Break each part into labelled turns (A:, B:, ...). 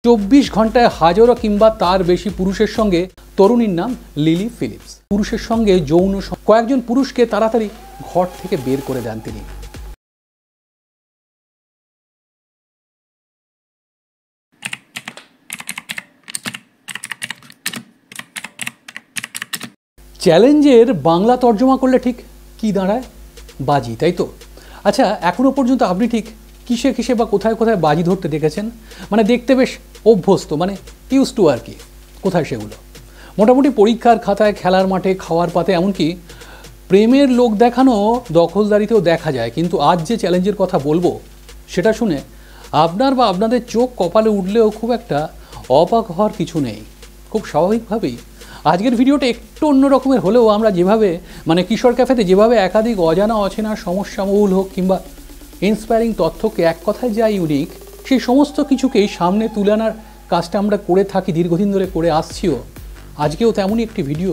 A: 24 ঘন্টায় হাজারো কিংবা তার বেশি পুরুষের সঙ্গে তরুণীর নাম লিলি ফিলিপস। পুরুষের সঙ্গে যৌন কয়েকজন পুরুষকে তাড়াতাড়ি ঘর থেকে বের করে দেন তিনি। চ্যালেঞ্জের বাংলা তর্জমা করলে ঠিক কি দাঁড়ায়? বাজি, তাই তো? আচ্ছা, এখনো পর্যন্ত আপনি ঠিক কিসে কিসে বা কোথায় কোথায় বাজি ধরতে দেখেছেন? মানে দেখতে বেশ অভ্যস্ত, মানে ইউজ টু আর কি। কোথায় সেগুলো? মোটামুটি পরীক্ষার খাতায়, খেলার মাঠে, খাওয়ার পাতে, এমনকি প্রেমের লোক দেখানো দখলদারিতেও দেখা যায়। কিন্তু আজ যে চ্যালেঞ্জের কথা বলবো সেটা শুনে আপনার বা আপনাদের চোখ কপালে উঠলেও খুব একটা অবাক হওয়ার কিছু নেই। খুব স্বাভাবিকভাবেই আজকের ভিডিওটা একটু অন্য রকমের হলেও আমরা যেভাবে কিশোর ক্যাফেতে যেভাবে একাধিক অজানা অচেনা সমস্যামূল হোক কিংবা ইন্সপায়ারিং তথ্যকে এক কথায় যা ইউনিক, সেই সমস্ত কিছুকেই সামনে তুলে আনার কাজটা আমরা করে থাকি, দীর্ঘদিন ধরে করে আসছিও। আজকেও তেমনই একটি ভিডিও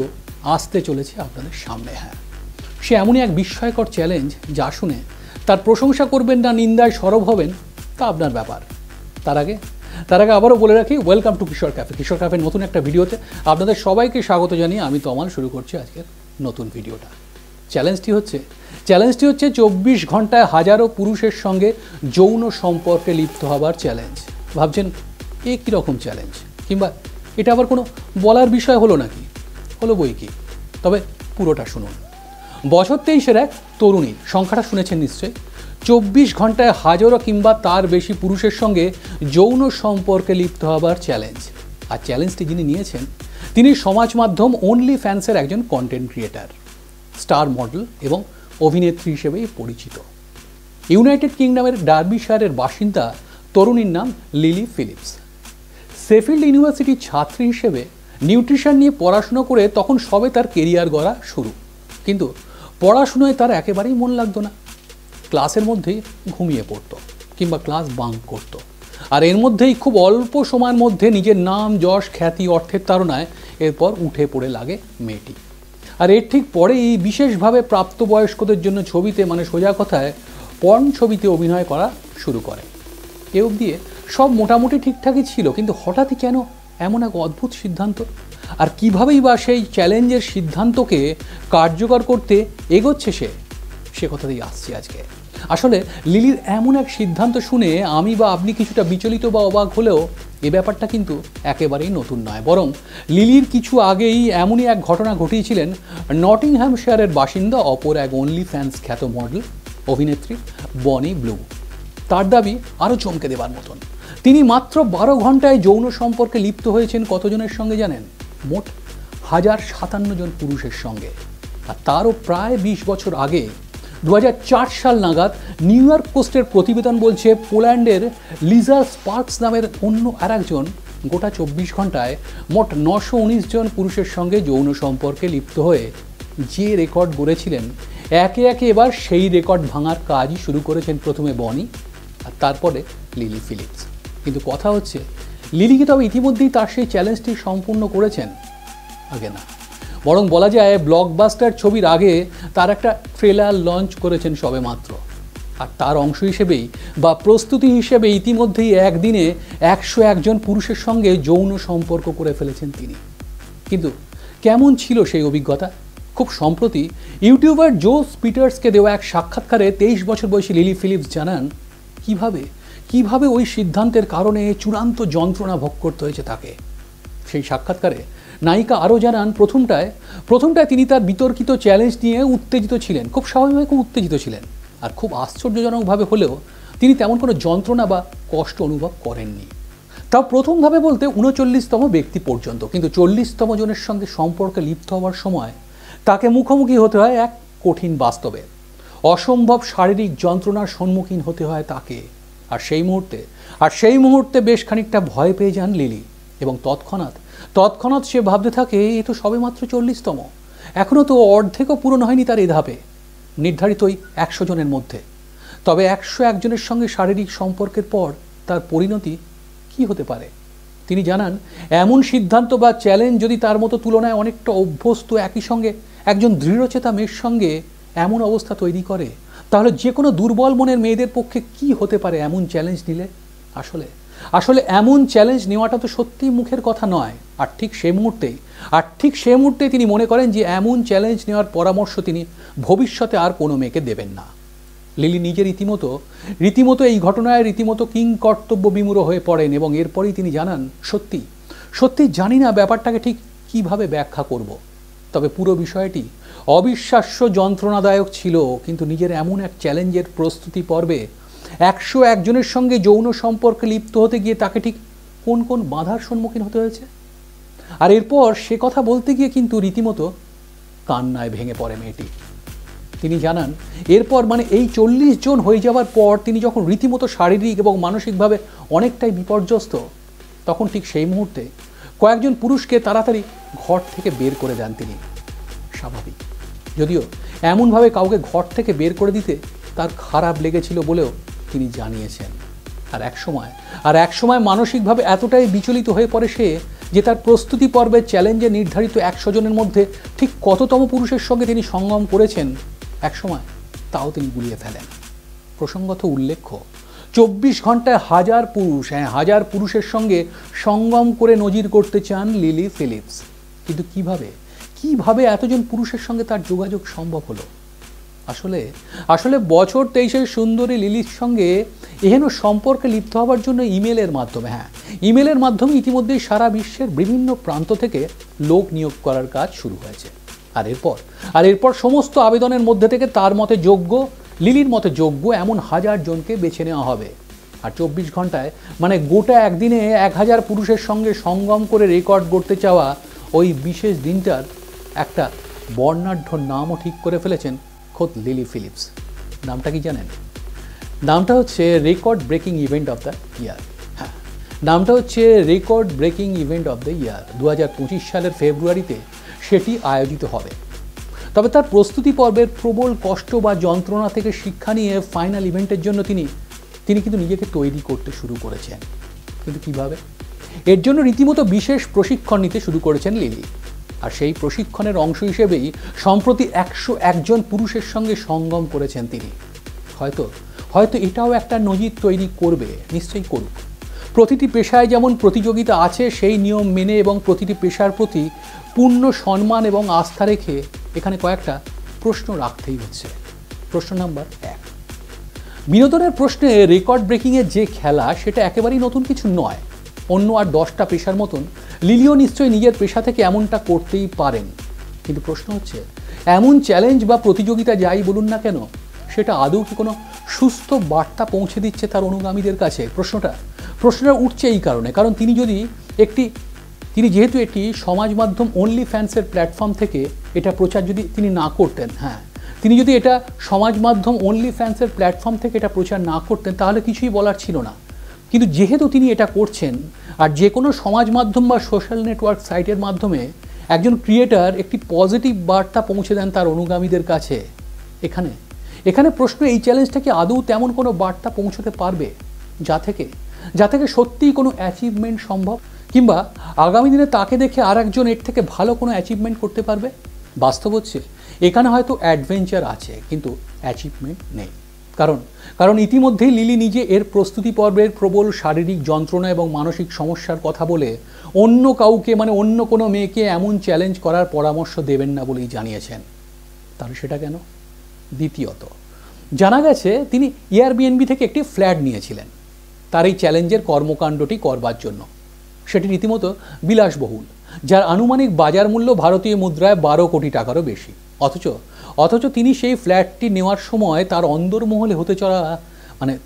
A: আসতে চলেছে আপনাদের সামনে। হ্যাঁ, সে এমনই এক বিস্ময়কর চ্যালেঞ্জ যা শুনে তার প্রশংসা করবেন না নিন্দায় সরব হবেন তা আপনার ব্যাপার। তার আগে আবারও বলে রাখি, ওয়েলকাম টু কিশোর ক্যাফে। কিশোর ক্যাফের নতুন একটা ভিডিওতে আপনাদের সবাইকে স্বাগত জানিয়ে আমি তমাল শুরু করছি আজকের নতুন ভিডিওটা। চ্যালেঞ্জটি হচ্ছে 24 ঘন্টায় হাজারো পুরুষের সঙ্গে যৌন সম্পর্কে লিপ্ত হবার চ্যালেঞ্জ। ভাবছেন এ কীরকম চ্যালেঞ্জ, কিংবা এটা আবার কোনো বলার বিষয় হলো নাকি? হলো বই কি, তবে পুরোটা শুনুন। বছর 23-এর এক তরুণী, সংখ্যাটা শুনেছেন নিশ্চয়ই, 24 ঘন্টায় হাজারো কিংবা তার বেশি পুরুষের সঙ্গে যৌন সম্পর্কে লিপ্ত হবার চ্যালেঞ্জ। আর চ্যালেঞ্জটি যিনি নিয়েছেন তিনি সমাজ মাধ্যম অনলি ফ্যান্সের একজন কন্টেন্ট ক্রিয়েটার, স্টার মডেল এবং অভিনেত্রী হিসেবেই পরিচিত। ইউনাইটেড কিংডমের ডার্বিশায়ারের বাসিন্দা তরুণীর নাম লিলি ফিলিপস। শেফিল্ড ইউনিভার্সিটির ছাত্রী হিসেবে নিউট্রিশন নিয়ে পড়াশুনো করে তখন সবে তার কেরিয়ার গড়া শুরু। কিন্তু পড়াশুনোয় তার একেবারেই মন লাগতো না। ক্লাসের মধ্যেই ঘুমিয়ে পড়তো কিংবা ক্লাস বাঙ্ক করতো। আর এর মধ্যেই খুব অল্প সময়ের মধ্যে নিজের নাম, যশ, খ্যাতি, অর্থের তাড়নায় এরপর উঠে পড়ে লাগে মেয়েটি। আর এর ঠিক পরেই বিশেষভাবে প্রাপ্তবয়স্কদের জন্য ছবিতে, সোজা কথায় পর্ন ছবিতে অভিনয় করা শুরু করে। এ অবধি সব মোটামুটি ঠিকঠাকই ছিল, কিন্তু হঠাৎই কেন এমন এক অদ্ভুত সিদ্ধান্ত? আর কীভাবেই বা সেই চ্যালেঞ্জের সিদ্ধান্তকে কার্যকর করতে এগোচ্ছে সে কথাতেই আসছি আজকে। আসলে লিলির এমন এক সিদ্ধান্ত শুনে আমি বা আপনি কিছুটা বিচলিত বা অবাক হলেও এ ব্যাপারটা কিন্তু একেবারেই নতুন নয়। বরং লিলির কিছু আগেই এমনই এক ঘটনা ঘটিয়েছিলেন নটিংহ্যামশায়ারের বাসিন্দা অপর এক অনলি ফ্যান্স খ্যাত মডেল অভিনেত্রী বনি ব্লু। তার দাবি আরও চমকে দেবার মতন। তিনি মাত্র 12 ঘন্টায় যৌন সম্পর্কে লিপ্ত হয়েছেন কতজনের সঙ্গে জানেন? মোট 1057 জন পুরুষের সঙ্গে। আর তারও প্রায় 20 বছর আগে 2004 সাল নাগাদ নিউ ইয়র্ক পোস্টের প্রতিবেদন বলছে পোল্যান্ডের লিজা স্পার্কস নামের অন্য আর একজন গোটা 24 ঘন্টায় মোট 919 জন পুরুষের সঙ্গে যৌন সম্পর্কে লিপ্ত হয়ে যে রেকর্ড গড়েছিলেন, একে একে এবার সেই রেকর্ড ভাঙার কাজই শুরু করেছেন প্রথমে বনি আর তারপরে লিলি ফিলিপস। কিন্তু কথা হচ্ছে, লিলি কি তবে ইতিমধ্যেই তার সেই চ্যালেঞ্জটি সম্পূর্ণ করেছেন? আগে না, বরং বলা যায় ব্লকবাস্টার ছবির আগে তার একটা ট্রেলার লঞ্চ করেছেন সবে মাত্র। আর তার অংশ হিসেবেই বা প্রস্তুতি হিসেবে ইতিমধ্যেই একদিনে 101 জন পুরুষের সঙ্গে যৌন সম্পর্ক করে ফেলেছেন তিনি। কিন্তু কেমন ছিল সেই অভিজ্ঞতা? খুব সম্প্রতি ইউটিউবার জোস পিটার্সকে দেওয়া এক সাক্ষাৎকারে 23 বছর বয়সী লিলি ফিলিপস জানান কিভাবে ওই সিদ্ধান্তের কারণে চূড়ান্ত যন্ত্রণা ভোগ করতে হয়েছে তাকে। সেই সাক্ষাৎকারে নায়িকা আরও জানান, প্রথমটায় তিনি তার বিতর্কিত চ্যালেঞ্জ নিয়ে উত্তেজিত ছিলেন, খুব স্বাভাবিকভাবে খুব উত্তেজিত ছিলেন। আর খুব আশ্চর্যজনকভাবে হলেও তিনি তেমন কোনো যন্ত্রণা বা কষ্ট অনুভব করেননি। তাও প্রথমভাবে বলতে 39তম ব্যক্তি পর্যন্ত। কিন্তু 40তম জনের সঙ্গে সম্পর্কে লিপ্ত হওয়ার সময় তাকে মুখোমুখি হতে হয় এক কঠিন বাস্তবে। অসম্ভব শারীরিক যন্ত্রণার সম্মুখীন হতে হয় তাকে। আর সেই মুহূর্তে বেশ খানিকটা ভয় পেয়ে যান লিলি। এবং তৎক্ষণাৎ সে ভাবতে থাকে, এ তো সবে মাত্র 40তম, এখনও তো অর্ধেকও পূরণ হয়নি তার এই ধাপে, নির্ধারিত ওই 100 জনের মধ্যে। তবে 101 জনের সঙ্গে শারীরিক সম্পর্কের পর তার পরিণতি কি হতে পারে? তিনি জানান, এমন সিদ্ধান্ত বা চ্যালেঞ্জ যদি তার মতো তুলনায় অনেকটা অভ্যস্ত একই সঙ্গে একজন দৃঢ়চেতা মেয়ের সঙ্গে এমন অবস্থা তৈরি করে, তাহলে যে কোনো দুর্বল মনের মেয়েদের পক্ষে কি হতে পারে এমন চ্যালেঞ্জ নিলে? আসলে এমন চ্যালেঞ্জ নেওয়াটা তো সত্যিই মুখের কথা নয়। আর ঠিক সেই মুহূর্তেই তিনি মনে করেন যে এমন চ্যালেঞ্জ নেওয়ার পরামর্শ তিনি ভবিষ্যতে আর কোনো মেয়েকে দেবেন না। লিলি নিজে রীতিমতো এই ঘটনায় রীতিমতো কিংকর্তব্য বিমূঢ় হয়ে পড়েন এবং এরপরেই তিনি জানান, সত্যি জানি না ব্যাপারটাকে ঠিক কিভাবে ব্যাখ্যা করব। তবে পুরো বিষয়টি অবিশ্বাস্য যন্ত্রণাদায়ক ছিল, কিন্তু নিজের এমন এক চ্যালেঞ্জের প্রস্তুতি পর্বে 101 জনের সঙ্গে যৌন সম্পর্কে লিপ্ত হতে গিয়ে তাকে ঠিক কোন বাধার সম্মুখীন হতে হয়েছে। আর এরপর সে কথা বলতে গিয়ে কিন্তু রীতিমতো কান্নায় ভেঙে পড়ে মেয়েটি। তিনি জানান এরপর মানে এই 40 জন হয়ে যাওয়ার পর তিনি যখন রীতিমতো শারীরিক এবং মানসিকভাবে অনেকটাই বিপর্যস্ত, তখন ঠিক সেই মুহূর্তে কয়েকজন পুরুষকে তাড়াতাড়ি ঘর থেকে বের করে দেন তিনি। স্বাভাবিক, যদিও এমনভাবে কাউকে ঘর থেকে বের করে দিতে তার খারাপ লেগেছিল বলেও তিনি জানিয়েছেন। আর এক সময় মানসিকভাবে এতটাই বিচলিত হয়ে পড়ে সে যে তার প্রস্তুতি পর্বের চ্যালেঞ্জে নির্ধারিত 100 জনের মধ্যে ঠিক কততম পুরুষের সঙ্গে তিনি সঙ্গম করেছেন একসময় তাও তিনি গুলিয়ে ফেলেন। প্রসঙ্গত উল্লেখ্য, 24 ঘন্টায় 1000 পুরুষের সঙ্গে সঙ্গম করে নজির করতে চান লিলি ফিলিপস। কিন্তু কিভাবে এতজন পুরুষের সঙ্গে তার যোগাযোগ সম্ভব হলো? আসলে বছর 23-এর সুন্দরী লিলির সঙ্গে এহেন সম্পর্কে লিপ্ত হওয়ার জন্য ইমেলের মাধ্যমে ইতিমধ্যেই সারা বিশ্বের বিভিন্ন প্রান্ত থেকে লোক নিয়োগ করার কাজ শুরু হয়েছে। আর এরপর সমস্ত আবেদনের মধ্যে থেকে তার মতে লিলির মতে যোগ্য এমন 1000 জনকে বেছে নেওয়া হবে। আর 24 ঘন্টায় মানে গোটা একদিনে 1000 পুরুষের সঙ্গে সঙ্গম করে রেকর্ড গড়তে চাওয়া ওই বিশেষ দিনটার একটা বর্ণাঢ্য নামও ঠিক করে ফেলেছেন খোদ লিলি ফিলিপস। নামটা কি জানেন? নামটা হচ্ছে record breaking event of the year. নামটা হচ্ছে record breaking event of the year. 2025 সালের ফেব্রুয়ারিতে সেটি আয়োজিত হবে। তবে তার প্রস্তুতি পর্বের প্রবল কষ্ট বা যন্ত্রণা থেকে শিক্ষা নিয়ে ফাইনাল ইভেন্টের জন্য তিনি কিন্তু নিজেকে তৈরি করতে শুরু করেছেন। কিন্তু কিভাবে? এর জন্য রীতিমতো বিশেষ প্রশিক্ষণ নিতে শুরু করেছেন লিলি। আর সেই প্রশিক্ষণের অংশ হিসেবেই সম্প্রতি 101 জন পুরুষের সঙ্গে সঙ্গম করেছেন তিনি। হয়তো এটাও একটা নজির তৈরি করবে, নিশ্চয়ই করুক। প্রতিটি পেশায় যেমন প্রতিযোগিতা আছে, সেই নিয়ম মেনে এবং প্রতিটি পেশার প্রতি পূর্ণ সম্মান এবং আস্থা রেখে এখানে কয়েকটা প্রশ্ন রাখতেই হচ্ছে। প্রশ্ন নাম্বার 1, বিনোদনের প্রশ্নে রেকর্ড ব্রেকিংয়ের যে খেলা সেটা একেবারেই নতুন কিছু নয়। অন্য আর 10টা পেশার মতন লিলিও নিশ্চয়ই নিজের পেশা থেকে এমনটা করতেই পারেন। কিন্তু প্রশ্ন হচ্ছে, এমন চ্যালেঞ্জ বা প্রতিযোগিতা যাই বলুন না কেন, সেটা আদৌ কি কোনো সুস্থ বার্তা পৌঁছে দিচ্ছে তার অনুগামীদের কাছে? প্রশ্নটা উঠছে এই কারণ তিনি যেহেতু এটি সমাজ মাধ্যম অনলি ফ্যান্সের প্ল্যাটফর্ম থেকে এটা প্রচার যদি তিনি না করতেন, তিনি যদি এটা সমাজ মাধ্যম অনলি ফ্যান্সের প্ল্যাটফর্ম থেকে এটা প্রচার না করতেন তাহলে কিছুই বলার ছিল না। কিন্তু যেহেতু তিনি এটা করছেন, আর যে কোনো সমাজ মাধ্যম বা সোশ্যাল নেটওয়ার্ক সাইটের মাধ্যমে একজন ক্রিয়েটার একটি পজিটিভ বার্তা পৌঁছে দেন তার অনুগামীদের কাছে, এখানে প্রশ্ন এই চ্যালেঞ্জটা কি আদৌ তেমন কোনো বার্তা পৌঁছতে পারবে যা থেকে সত্যিই কোনো অ্যাচিভমেন্ট সম্ভব, কিংবা আগামী দিনে তাকে দেখে আর একজন এর থেকে ভালো কোনো অ্যাচিভমেন্ট করতে পারবে? বাস্তব হচ্ছে এখানে হয়তো অ্যাডভেঞ্চার আছে কিন্তু অ্যাচিভমেন্ট নেই। কারণ ইতিমধ্যেই লিলি নিজে এর প্রস্তুতি পর্বের প্রবল শারীরিক যন্ত্রণা এবং মানসিক সমস্যার কথা বলে অন্য কাউকে অন্য কোনো মেয়েকে এমন চ্যালেঞ্জ করার পরামর্শ দেবেন না বলেই জানিয়েছেন। তাহলে সেটা কেন? দ্বিতীয়ত, জানা গেছে তিনি এয়ারবিএনবি থেকে একটি ফ্ল্যাট নিয়েছিলেন তার এই চ্যালেঞ্জের কর্মকাণ্ডটি করবার জন্য। সেটি রীতিমতো বিলাসবহুল, যার আনুমানিক বাজার মূল্য ভারতীয় মুদ্রায় 12 কোটি টাকারও বেশি। অথচ তিনি সেই ফ্ল্যাটটি নেওয়ার সময় তার অন্দরমহলে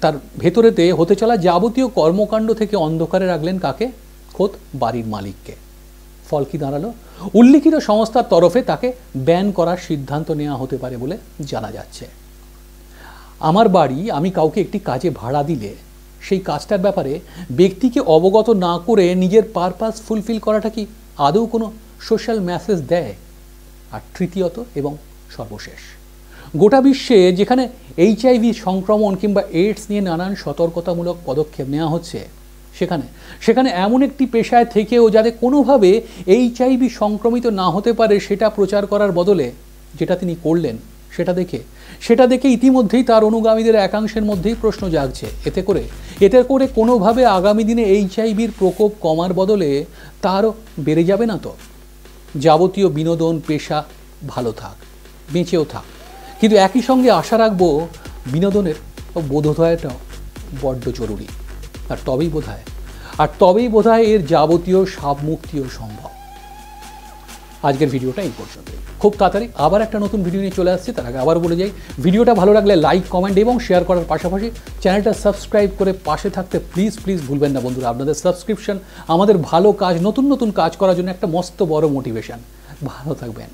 A: তার ভেতরেতে হতে চলা যাবতীয় কর্মকাণ্ড থেকে অন্ধকারে রাখলেন কাকে? খোদ বাড়ির মালিককে। ফল কি দাঁড়ালো? উল্লিখিত সংস্থার তরফে তাকে ব্যান করার সিদ্ধান্ত নেওয়া হতে পারে বলে জানা যাচ্ছে। আমার বাড়ি আমি কাউকে একটি কাজে ভাড়া দিলে সেই কাজটার ব্যাপারে ব্যক্তিকে অবগত না করে নিজের পারপাস ফুলফিল করাটা কি আদৌ কোনো সোশ্যাল মেসেজ দেয়? আর তৃতীয়ত এবং সর্বশেষ, গোটা বিশ্বে যেখানে HIV সংক্রমণ কিংবা এইডস নিয়ে নানান সতর্কতামূলক পদক্ষেপ নেওয়া হচ্ছে, সেখানে এমন একটি পেশায় থেকেও যাতে কোনোভাবে HIV সংক্রমিত না হতে পারে সেটা প্রচার করার বদলে যেটা তিনি করলেন সেটা দেখে ইতিমধ্যেই তার অনুগামীদের একাংশের মধ্যেই প্রশ্ন জাগছে, এতে করে কোনোভাবে আগামী দিনে এইচআইভির প্রকোপ কমার বদলে তারও বেড়ে যাবে না তো? যাবতীয় বিনোদন পেশা ভালো থাক, বেঁচেও থাক, কিন্তু একই সঙ্গে আশা রাখবো বিনোদনের বোধোদয়টাও বড্ড জরুরি। আর তবেই বোধহয় এর যাবতীয় সাবমুক্তিও সম্ভব। আজকের ভিডিওটা এই পর্যন্ত। খুব তাড়াতাড়ি আবার একটা নতুন ভিডিও নিয়ে চলে আসছি। তার আগে আবার বলে যাই, ভিডিওটা ভালো লাগলে লাইক, কমেন্ট এবং শেয়ার করার পাশাপাশি চ্যানেলটা সাবস্ক্রাইব করে পাশে থাকতে প্লিজ ভুলবেন না বন্ধুরা। আপনাদের সাবস্ক্রিপশন আমাদের ভালো কাজ, নতুন কাজ করার জন্য একটা মস্ত বড় মোটিভেশন। ভালো থাকবেন।